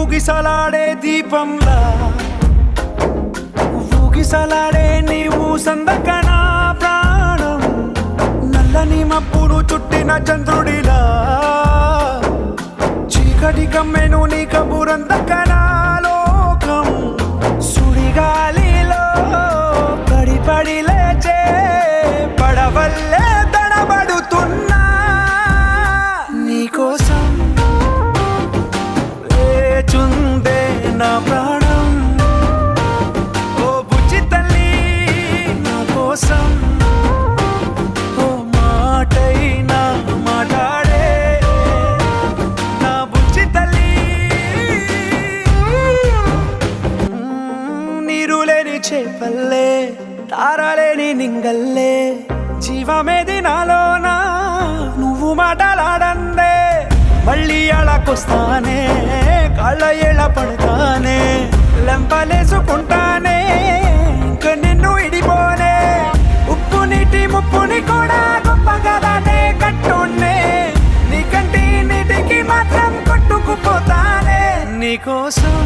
ఊగిసలాడే దీపంలా ఊగిసలాడే నీవు సందకనా ప్రాణం నల్లని మబ్బులు చుట్టిన చంద్రుడిలా చీకటి కమ్మెను నీ కబురందకనా లోకం సుడిగాలిలో పడి పడి లేచే పడవల్లే తడబడుతున్నా నీకోసం లేచుందే నా ప్రాణం ఓ బుజ్జి తల్లి నా కోసం ఓ మాటైనా మాట్లాడే నా బుజ్జి తల్లి నీరు లేని చేపల్లే తారలేని నింగల్లే జీవమేది నాలోనా నువ్వు మాటలాడందే మళ్ళీ అళకొస్తానే కాళ్ళ ఏళ్ళ పడతానే లెంపలేసుకుంటానే ఇంక నిన్ను ఇడిపోనే ఉప్పు నీటి ముప్పుని కూడా గొప్పగా దాటే కట్టున్నే నీ కంటి నీటికి మాత్రం కొట్టుకుపోతానే నీకోసం